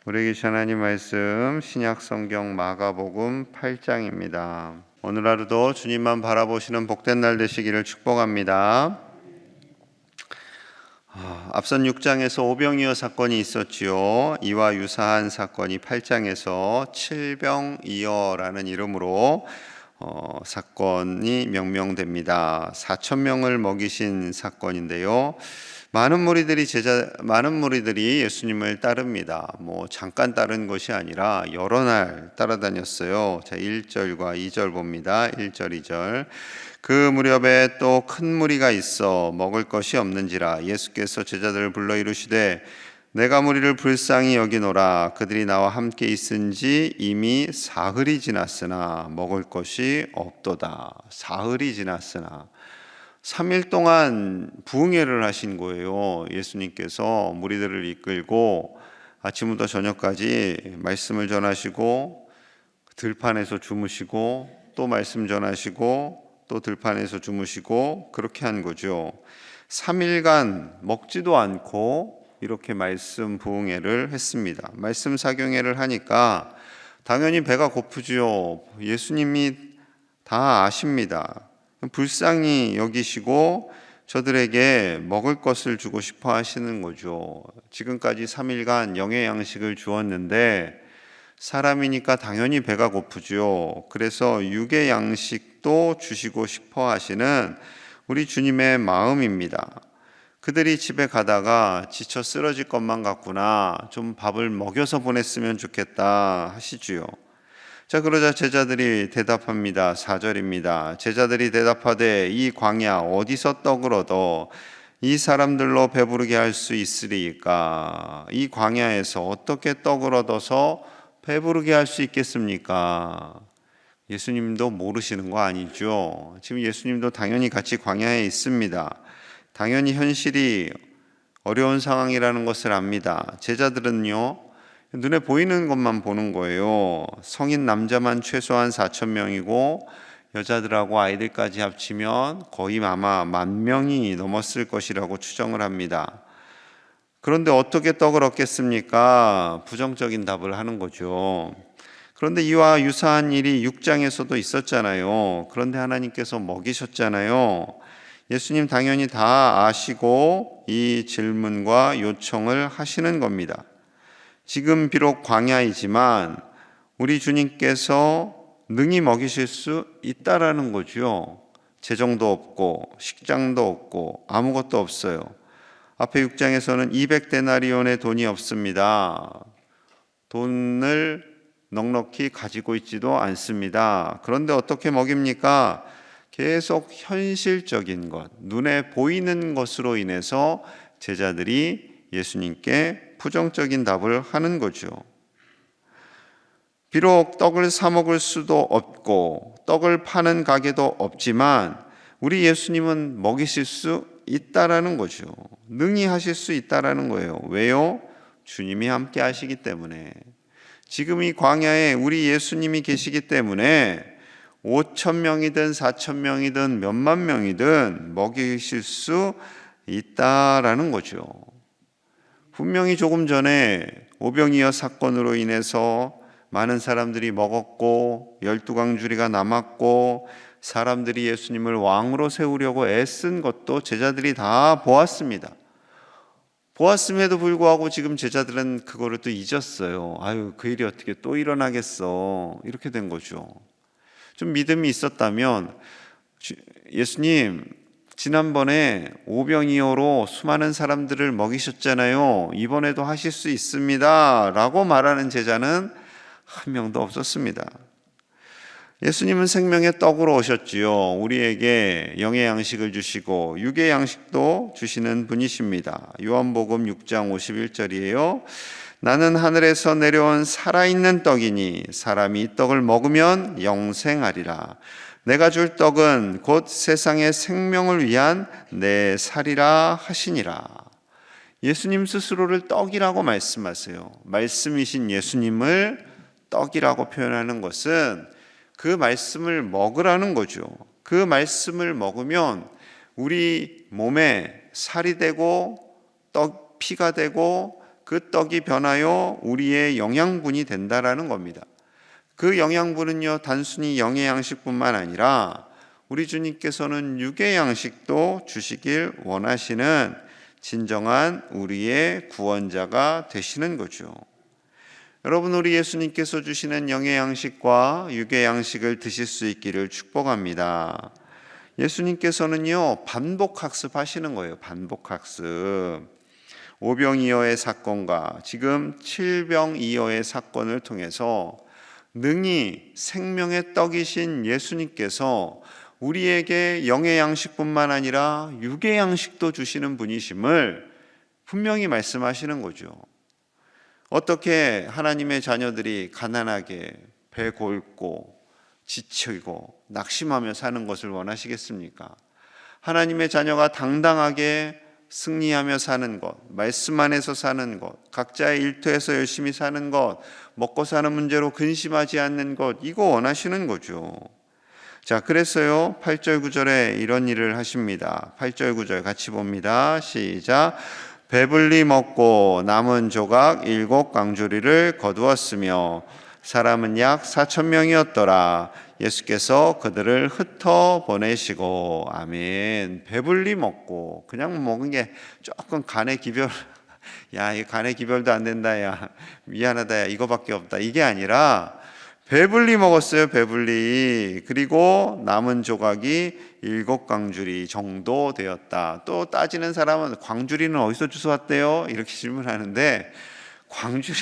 우리에게 주신 하나님 말씀 신약 성경 마가복음 8장입니다. 오늘 하루도 주님만 바라보시는 복된 날 되시기를 축복합니다. 앞선 6장에서 오병이어 사건이 있었지요. 이와 유사한 사건이 8장에서 칠병이어라는 이름으로 사건이 명명됩니다. 4,000명을 먹이신 사건인데요. 많은 무리들이 예수님을 따릅니다. 잠깐 따른 것이 아니라 여러 날 따라다녔어요. 자, 1절과 2절 봅니다. 1절, 2절. 그 무렵에 또 큰 무리가 있어 먹을 것이 없는지라 예수께서 제자들을 불러 이르시되 내가 무리를 불쌍히 여기노라. 그들이 나와 함께 있은지 이미 사흘이 지났으나 먹을 것이 없도다. 사흘이 지났으나 3일 동안 부흥회를 하신 거예요. 예수님께서 무리들을 이끌고 아침부터 저녁까지 말씀을 전하시고 들판에서 주무시고 또 말씀 전하시고 또 들판에서 주무시고 그렇게 한 거죠. 3일간 먹지도 않고 이렇게 말씀 부흥회를 했습니다. 말씀 사경회를 하니까 당연히 배가 고프죠. 예수님이 다 아십니다. 불쌍히 여기시고 저들에게 먹을 것을 주고 싶어 하시는 거죠. 지금까지 3일간 영의 양식을 주었는데 사람이니까 당연히 배가 고프죠. 그래서 육의 양식도 주시고 싶어 하시는 우리 주님의 마음입니다. 그들이 집에 가다가 지쳐 쓰러질 것만 같구나, 좀 밥을 먹여서 보냈으면 좋겠다 하시지요. 자, 그러자 제자들이 대답합니다. 4절입니다. 제자들이 대답하되 이 광야 어디서 떡을 얻어 이 사람들로 배부르게 할 수 있으리까? 이 광야에서 어떻게 떡을 얻어서 배부르게 할 수 있겠습니까? 예수님도 모르시는 거 아니죠? 지금 예수님도 당연히 같이 광야에 있습니다. 당연히 현실이 어려운 상황이라는 것을 압니다. 제자들은요, 눈에 보이는 것만 보는 거예요. 성인 남자만 최소한 4,000명이고 여자들하고 아이들까지 합치면 거의 아마 10,000명이 넘었을 것이라고 추정을 합니다. 그런데 어떻게 떡을 얻겠습니까? 부정적인 답을 하는 거죠. 그런데 이와 유사한 일이 6장에서도 있었잖아요. 그런데 하나님께서 먹이셨잖아요. 예수님 당연히 다 아시고 이 질문과 요청을 하시는 겁니다. 지금 비록 광야이지만 우리 주님께서 능히 먹이실 수 있다라는 거죠. 재정도 없고 식장도 없고 아무것도 없어요. 앞에 6장에서는 200데나리온의 돈이 없습니다. 돈을 넉넉히 가지고 있지도 않습니다. 그런데 어떻게 먹입니까? 계속 현실적인 것, 눈에 보이는 것으로 인해서 제자들이 예수님께 부정적인 답을 하는 거죠. 비록 떡을 사 먹을 수도 없고 떡을 파는 가게도 없지만 우리 예수님은 먹이실 수 있다라는 거죠. 능히 하실 수 있다라는 거예요. 왜요? 주님이 함께 하시기 때문에. 지금 이 광야에 우리 예수님이 계시기 때문에 5,000명이든 4,000명이든 몇만 명이든 먹이실 수 있다라는 거죠. 분명히 조금 전에 오병이어 사건으로 인해서 많은 사람들이 먹었고 12광주리가 남았고 사람들이 예수님을 왕으로 세우려고 애쓴 것도 제자들이 다 보았습니다. 보았음에도 불구하고 지금 제자들은 그거를 또 잊었어요. 그 일이 어떻게 또 일어나겠어. 이렇게 된 거죠. 좀 믿음이 있었다면 예수님 지난번에 오병이어로 수많은 사람들을 먹이셨잖아요. 이번에도 하실 수 있습니다 라고 말하는 제자는 한 명도 없었습니다. 예수님은 생명의 떡으로 오셨지요. 우리에게 영의 양식을 주시고 육의 양식도 주시는 분이십니다. 요한복음 6장 51절이에요. 나는 하늘에서 내려온 살아있는 떡이니 사람이 이 떡을 먹으면 영생하리라. 내가 줄 떡은 곧 세상의 생명을 위한 내 살이라 하시니라. 예수님 스스로를 떡이라고 말씀하세요. 말씀이신 예수님을 떡이라고 표현하는 것은 그 말씀을 먹으라는 거죠. 그 말씀을 먹으면 우리 몸에 살이 되고 피가 되고 그 떡이 변하여 우리의 영양분이 된다라는 겁니다. 그 영양분은요, 단순히 영의 양식뿐만 아니라 우리 주님께서는 육의 양식도 주시길 원하시는 진정한 우리의 구원자가 되시는 거죠. 여러분, 우리 예수님께서 주시는 영의 양식과 육의 양식을 드실 수 있기를 축복합니다. 예수님께서는요, 반복 학습하시는 거예요. 반복 학습. 오병이어의 사건과 지금 칠병이어의 사건을 통해서 능히 생명의 떡이신 예수님께서 우리에게 영의 양식뿐만 아니라 육의 양식도 주시는 분이심을 분명히 말씀하시는 거죠. 어떻게 하나님의 자녀들이 가난하게 배 골고 지치고 낙심하며 사는 것을 원하시겠습니까? 하나님의 자녀가 당당하게 승리하며 사는 것, 말씀 안에서 사는 것, 각자의 일터에서 열심히 사는 것, 먹고 사는 문제로 근심하지 않는 것, 이거 원하시는 거죠. 자, 그래서요 8절 9절에 이런 일을 하십니다. 8절 9절 같이 봅니다. 시작. 배불리 먹고 남은 조각 7강주리를 거두었으며 사람은 약 4,000명이었더라. 예수께서 그들을 흩어 보내시고. 아멘. 배불리 먹고 그냥 먹은 게 조금 간의 기별 야, 이 간의 기별도 안 된다. 야, 미안하다. 야, 이거밖에 없다. 이게 아니라 배불리 먹었어요. 배불리. 그리고 남은 조각이 7강주리 정도 되었다. 또 따지는 사람은 광주리는 어디서 주워왔대요? 이렇게 질문하는데, 광주리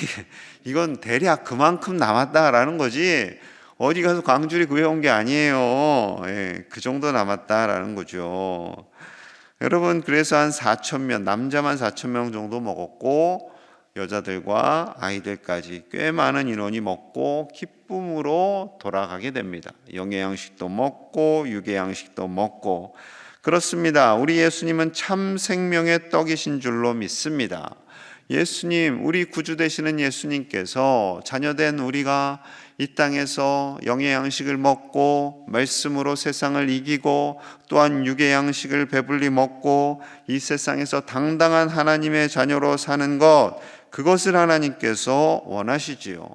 이건 대략 그만큼 남았다라는 거지 어디 가서 광주리 구해온 게 아니에요. 예, 그 정도 남았다라는 거죠. 여러분, 그래서 한 4,000명, 남자만 4,000명 정도 먹었고 여자들과 아이들까지 꽤 많은 인원이 먹고 기쁨으로 돌아가게 됩니다. 영의 양식도 먹고 육의 양식도 먹고. 그렇습니다. 우리 예수님은 참 생명의 떡이신 줄로 믿습니다. 예수님, 우리 구주 되시는 예수님께서 자녀된 우리가 이 땅에서 영의 양식을 먹고 말씀으로 세상을 이기고 또한 육의 양식을 배불리 먹고 이 세상에서 당당한 하나님의 자녀로 사는 것, 그것을 하나님께서 원하시지요.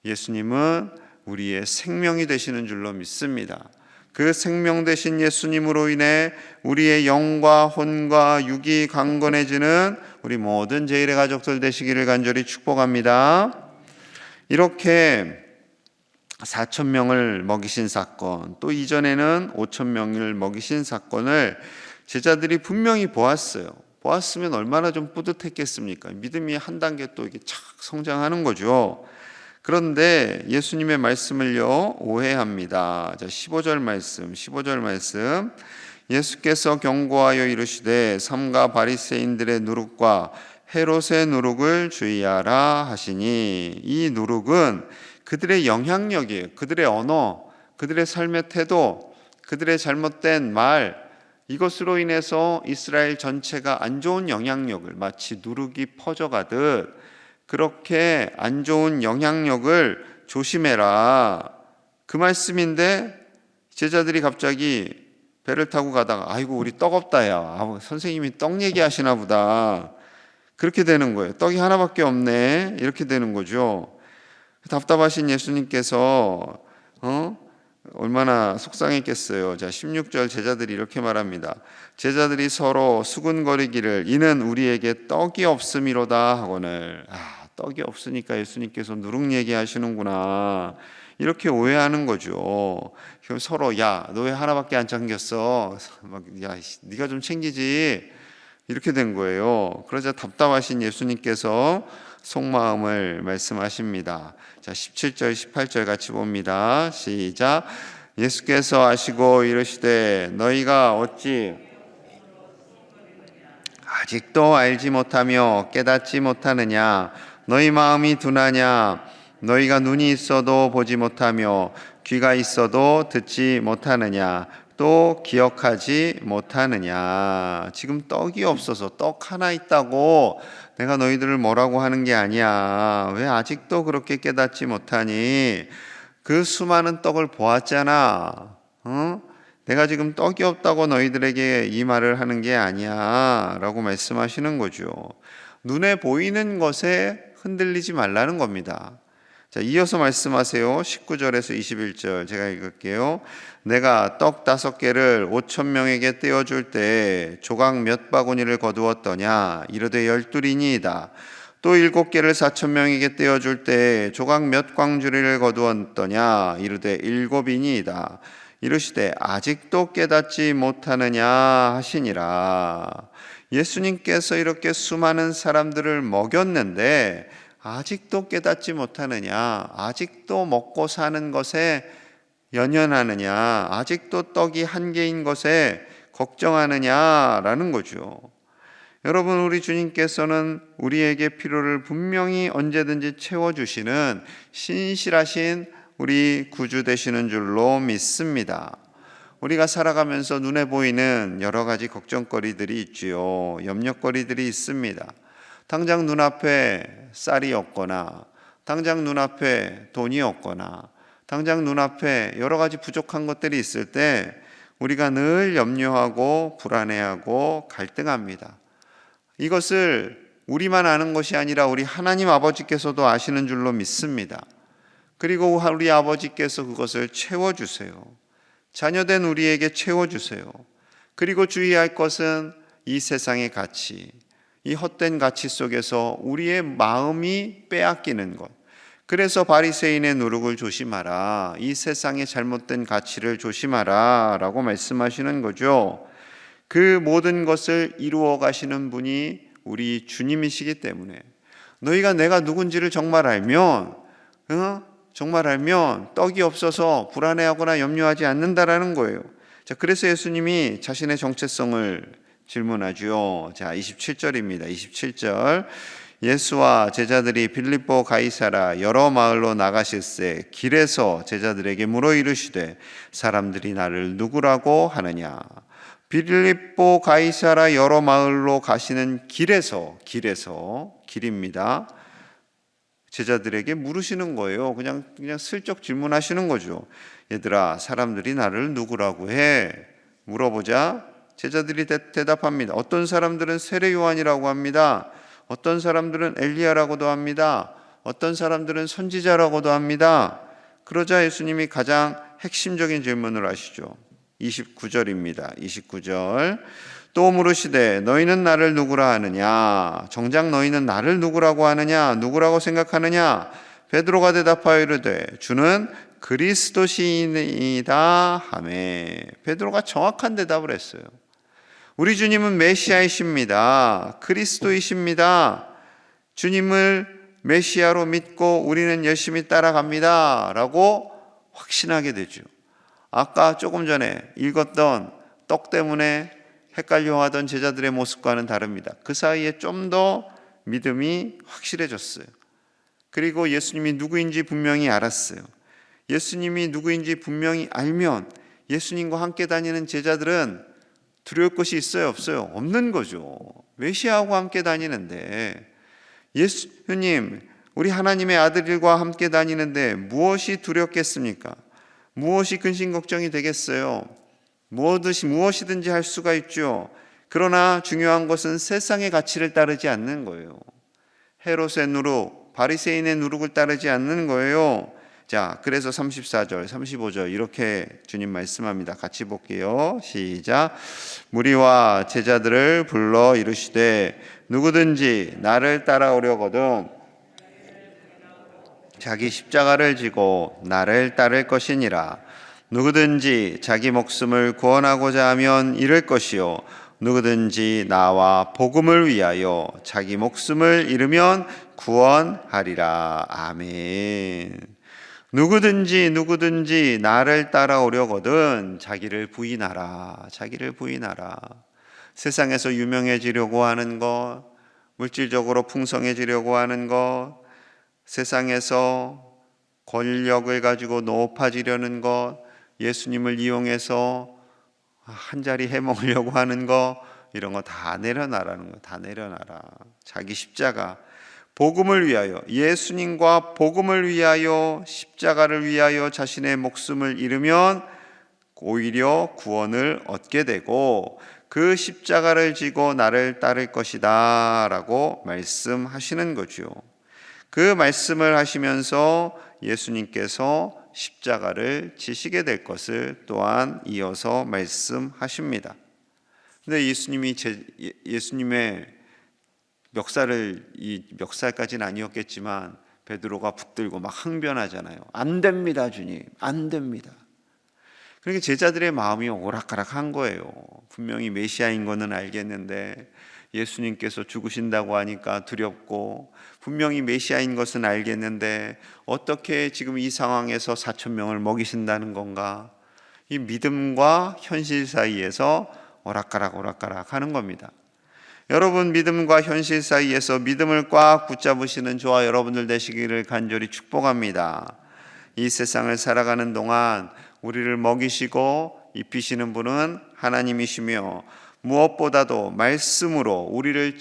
예수님은 우리의 생명이 되시는 줄로 믿습니다. 그 생명 되신 예수님으로 인해 우리의 영과 혼과 육이 강건해지는 우리 모든 제1의 가족들 되시기를 간절히 축복합니다. 이렇게 4,000명을 먹이신 사건, 또 이전에는 5,000명을 먹이신 사건을 제자들이 분명히 보았어요. 보았으면 얼마나 좀 뿌듯했겠습니까? 믿음이 한 단계 또 이게 착 성장하는 거죠. 그런데 예수님의 말씀을요 오해합니다. 자, 15절 말씀. 예수께서 경고하여 이르시되 삼가 바리새인들의 누룩과 헤롯의 누룩을 주의하라 하시니, 이 누룩은 그들의 영향력이에요. 그들의 언어, 그들의 삶의 태도, 그들의 잘못된 말, 이것으로 인해서 이스라엘 전체가 안 좋은 영향력을, 마치 누룩이 퍼져가듯 그렇게 안 좋은 영향력을 조심해라, 그 말씀인데 제자들이 갑자기 배를 타고 가다가 아이고 우리 떡 없다. 야, 선생님이 떡 얘기하시나 보다. 그렇게 되는 거예요. 떡이 하나밖에 없네. 이렇게 되는 거죠. 답답하신 예수님께서 얼마나 속상했겠어요. 자, 16절 제자들이 이렇게 말합니다. 제자들이 서로 수군거리기를 이는 우리에게 떡이 없음이로다 하거늘. 떡이 없으니까 예수님께서 누룩 얘기하시는구나, 이렇게 오해하는 거죠. 그럼 서로 야, 너 왜 하나밖에 안 챙겼어? 야, 네가 좀 챙기지. 이렇게 된 거예요. 그러자 답답하신 예수님께서 속마음을 말씀하십니다. 자, 17절 18절 같이 봅니다. 시작. 예수께서 아시고 이르시되 너희가 어찌 아직도 알지 못하며 깨닫지 못하느냐? 너희 마음이 둔하냐? 너희가 눈이 있어도 보지 못하며 귀가 있어도 듣지 못하느냐? 또 기억하지 못하느냐? 지금 떡이 없어서 떡 하나 있다고 내가 너희들을 뭐라고 하는 게 아니야. 왜 아직도 그렇게 깨닫지 못하니? 그 수많은 떡을 보았잖아. 내가 지금 떡이 없다고 너희들에게 이 말을 하는 게 아니야 라고 말씀하시는 거죠. 눈에 보이는 것에 흔들리지 말라는 겁니다. 자, 이어서 말씀하세요. 19절에서 21절 제가 읽을게요. 내가 떡 5개를 5,000명에게 떼어줄 때 조각 몇 바구니를 거두었더냐? 이르되 12이니이다. 또 7개를 4,000명에게 떼어줄 때 조각 몇 광주리를 거두었더냐? 이르되 7이니이다. 이르시되 아직도 깨닫지 못하느냐 하시니라. 예수님께서 이렇게 수많은 사람들을 먹였는데 아직도 깨닫지 못하느냐? 아직도 먹고 사는 것에 연연하느냐? 아직도 떡이 한 개인 것에 걱정하느냐라는 거죠. 여러분, 우리 주님께서는 우리에게 필요를 분명히 언제든지 채워주시는 신실하신 우리 구주 되시는 줄로 믿습니다. 우리가 살아가면서 눈에 보이는 여러 가지 걱정거리들이 있지요. 염려거리들이 있습니다. 당장 눈앞에 쌀이 없거나, 당장 눈앞에 돈이 없거나, 당장 눈앞에 여러 가지 부족한 것들이 있을 때 우리가 늘 염려하고 불안해하고 갈등합니다. 이것을 우리만 아는 것이 아니라 우리 하나님 아버지께서도 아시는 줄로 믿습니다. 그리고 우리 아버지께서 그것을 채워주세요. 자녀된 우리에게 채워주세요. 그리고 주의할 것은 이 세상의 가치, 이 헛된 가치 속에서 우리의 마음이 빼앗기는 것. 그래서 바리새인의 누룩을 조심하라. 이 세상의 잘못된 가치를 조심하라 라고 말씀하시는 거죠. 그 모든 것을 이루어 가시는 분이 우리 주님이시기 때문에 너희가 내가 누군지를 정말 알면 떡이 없어서 불안해하거나 염려하지 않는다라는 거예요. 자, 그래서 예수님이 자신의 정체성을 질문하죠. 자, 27절입니다. 27절. 예수와 제자들이 빌립보 가이사라 여러 마을로 나가실새 길에서 제자들에게 물어 이르시되 사람들이 나를 누구라고 하느냐? 빌립보 가이사라 여러 마을로 가시는 길입니다. 제자들에게 물으시는 거예요. 그냥 슬쩍 질문하시는 거죠. 얘들아, 사람들이 나를 누구라고 해? 물어보자. 제자들이 대답합니다. 어떤 사람들은 세례 요한이라고 합니다. 어떤 사람들은 엘리야라고도 합니다. 어떤 사람들은 선지자라고도 합니다. 그러자 예수님이 가장 핵심적인 질문을 하시죠. 29절입니다. 29절. 또 물으시되 너희는 나를 누구라 하느냐? 정작 너희는 나를 누구라고 하느냐? 누구라고 생각하느냐? 베드로가 대답하여 이르되 주는 그리스도시이다 하매. 베드로가 정확한 대답을 했어요. 우리 주님은 메시아이십니다. 그리스도이십니다. 주님을 메시아로 믿고 우리는 열심히 따라갑니다 라고 확신하게 되죠. 아까 조금 전에 읽었던 떡 때문에 헷갈려하던 제자들의 모습과는 다릅니다. 그 사이에 좀 더 믿음이 확실해졌어요. 그리고 예수님이 누구인지 분명히 알았어요. 예수님이 누구인지 분명히 알면 예수님과 함께 다니는 제자들은 두려울 것이 있어요, 없어요? 없는 거죠. 메시아하고 함께 다니는데, 예수님, 우리 하나님의 아들과 함께 다니는데 무엇이 두렵겠습니까? 무엇이 근심 걱정이 되겠어요? 무엇이든지 할 수가 있죠. 그러나 중요한 것은 세상의 가치를 따르지 않는 거예요. 헤롯의 누룩, 바리새인의 누룩을 따르지 않는 거예요. 자, 그래서 34절, 35절 이렇게 주님 말씀합니다. 같이 볼게요. 시작. 무리와 제자들을 불러 이르시되 누구든지 나를 따라오려거든 자기 십자가를 지고 나를 따를 것이니라. 누구든지 자기 목숨을 구원하고자 하면 잃을 것이요 누구든지 나와 복음을 위하여 자기 목숨을 잃으면 구원하리라. 아멘. 누구든지 나를 따라오려거든 자기를 부인하라. 세상에서 유명해지려고 하는 것, 물질적으로 풍성해지려고 하는 것, 세상에서 권력을 가지고 높아지려는 것, 예수님을 이용해서 한 자리 해먹으려고 하는 것, 이런 거 다 내려놔라는 거. 다 내려놔라. 자기 십자가, 복음을 위하여, 예수님과 복음을 위하여, 십자가를 위하여 자신의 목숨을 잃으면 오히려 구원을 얻게 되고, 그 십자가를 지고 나를 따를 것이다 라고 말씀하시는 거죠. 그 말씀을 하시면서 예수님께서 십자가를 지시게 될 것을 또한 이어서 말씀하십니다. 근데 예수님의 멱살까지는 아니었겠지만 베드로가 붙들고 막 항변하잖아요. 안 됩니다, 주님. 안 됩니다. 그러니까 제자들의 마음이 오락가락한 거예요. 분명히 메시아인 거는 알겠는데 예수님께서 죽으신다고 하니까 두렵고, 분명히 메시아인 것은 알겠는데 어떻게 지금 이 상황에서 4,000명을 먹이신다는 건가? 이 믿음과 현실 사이에서 오락가락 하는 겁니다. 여러분, 믿음과 현실 사이에서 믿음을 꽉 붙잡으시는 저와 여러분들 되시기를 간절히 축복합니다. 이 세상을 살아가는 동안 우리를 먹이시고 입히시는 분은 하나님이시며, 무엇보다도 말씀으로 우리를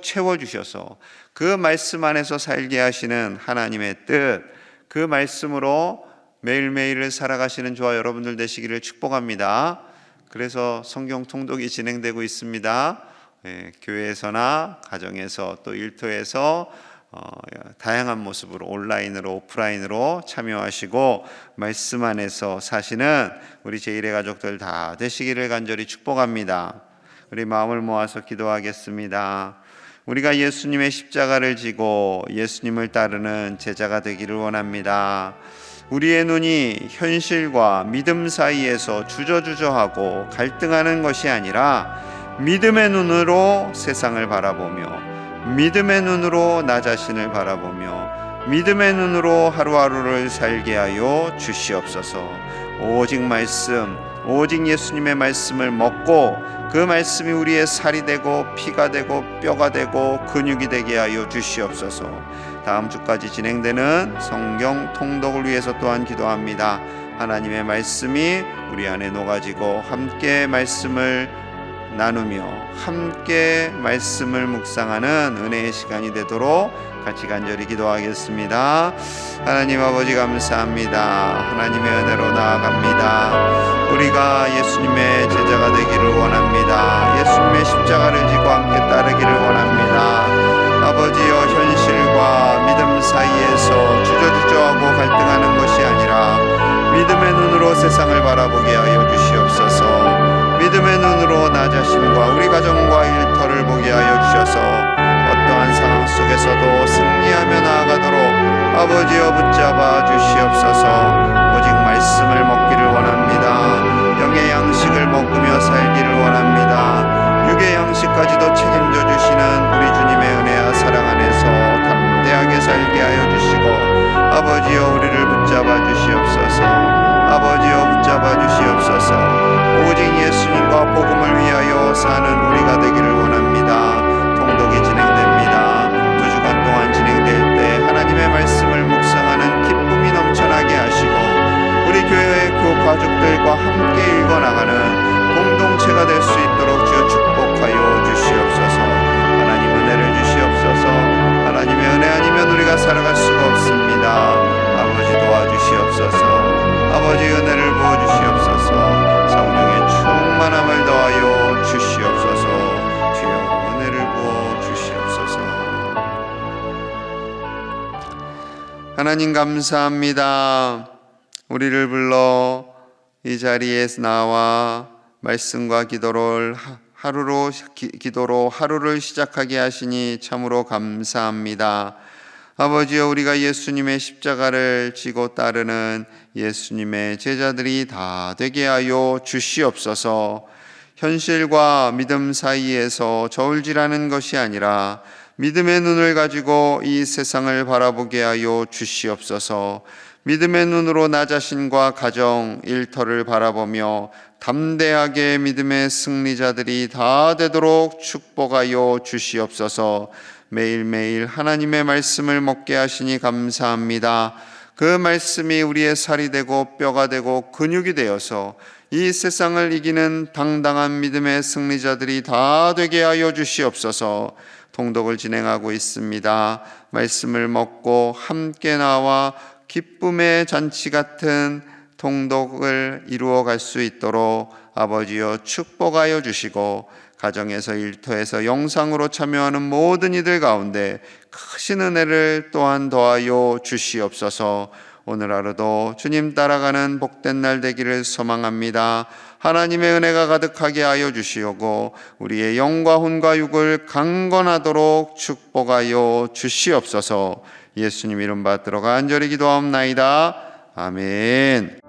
채워주셔서 그 말씀 안에서 살게 하시는 하나님의 뜻, 그 말씀으로 매일매일을 살아가시는 저와 여러분들 되시기를 축복합니다. 그래서 성경 통독이 진행되고 있습니다. 교회에서나 가정에서 또 일터에서 다양한 모습으로 온라인으로 오프라인으로 참여하시고 말씀 안에서 사시는 우리 제1의 가족들 다 되시기를 간절히 축복합니다. 우리 마음을 모아서 기도하겠습니다. 우리가 예수님의 십자가를 지고 예수님을 따르는 제자가 되기를 원합니다. 우리의 눈이 현실과 믿음 사이에서 주저주저하고 갈등하는 것이 아니라 믿음의 눈으로 세상을 바라보며, 믿음의 눈으로 나 자신을 바라보며, 믿음의 눈으로 하루하루를 살게 하여 주시옵소서. 오직 말씀, 오직 예수님의 말씀을 먹고 그 말씀이 우리의 살이 되고 피가 되고 뼈가 되고 근육이 되게 하여 주시옵소서. 다음 주까지 진행되는 성경 통독을 위해서 또한 기도합니다. 하나님의 말씀이 우리 안에 녹아지고 함께 말씀을 나누며 함께 말씀을 묵상하는 은혜의 시간이 되도록 같이 간절히 기도하겠습니다. 하나님 아버지 감사합니다. 하나님의 은혜로 나아갑니다. 우리가 예수님의 제자가 되기를 원합니다. 예수님의 십자가를 지고 함께 따르기를 원합니다. 아버지여, 현실과 믿음 사이에서 주저주저하고 갈등하는 것이 아니라 믿음의 눈으로 세상을 바라보게 하여 주시옵소서. 믿음의 눈으로 나 자신과 우리 가정과 일터를 보게 하여 주셔서 어떠한 상황 속에서도 승리하며 나아가도록 아버지여 붙잡아 주시옵소서. 오직 말씀을 먹기를 원합니다. 영의 양식을 먹으며 살기를 원합니다. 육의 양식까지도 책임져 주시는 우리 주님의 은혜와 사랑 안에서 담대하게 살게 하여 주시고, 아버지여 우리를 붙잡아 주시옵소서. 아버지여 붙잡아 주시옵소서. 오직 예수님과 복음을 위하여 사는 우리가 되기를 원합니다. 통독이 진행됩니다. 2주간 동안 진행될 때 하나님의 말씀을 묵상하는 기쁨이 넘쳐나게 하시고, 우리 교회의 그 가족들과 함께 읽어나가는 공동체가 될 수 있도록 주여 축복하여 주시옵소서. 하나님 은혜를 주시옵소서. 하나님의 은혜 아니면 우리가 살아갈 수가 없습니다. 아버지 도와주시옵소서. 아버지 은혜를 부어주시옵소서. 성령의 충만함을 더하여 주시옵소서. 주여 은혜를 부어주시옵소서. 하나님 감사합니다. 우리를 불러 이 자리에 나와 말씀과 기도로 하루를 시작하게 하시니 참으로 감사합니다. 아버지여, 우리가 예수님의 십자가를 지고 따르는 예수님의 제자들이 다 되게 하여 주시옵소서. 현실과 믿음 사이에서 저울질하는 것이 아니라 믿음의 눈을 가지고 이 세상을 바라보게 하여 주시옵소서. 믿음의 눈으로 나 자신과 가정, 일터를 바라보며 담대하게 믿음의 승리자들이 다 되도록 축복하여 주시옵소서. 매일매일 하나님의 말씀을 먹게 하시니 감사합니다. 그 말씀이 우리의 살이 되고 뼈가 되고 근육이 되어서 이 세상을 이기는 당당한 믿음의 승리자들이 다 되게 하여 주시옵소서. 통독을 진행하고 있습니다. 말씀을 먹고 함께 나와 기쁨의 잔치 같은 통독을 이루어 갈 수 있도록 아버지여 축복하여 주시고 가정에서 일터에서 영상으로 참여하는 모든 이들 가운데 크신 은혜를 또한 더하여 주시옵소서. 오늘 하루도 주님 따라가는 복된 날 되기를 소망합니다. 하나님의 은혜가 가득하게 하여 주시오고 우리의 영과 혼과 육을 강건하도록 축복하여 주시옵소서. 예수님 이름 받들어 간절히 기도하옵나이다. 아멘.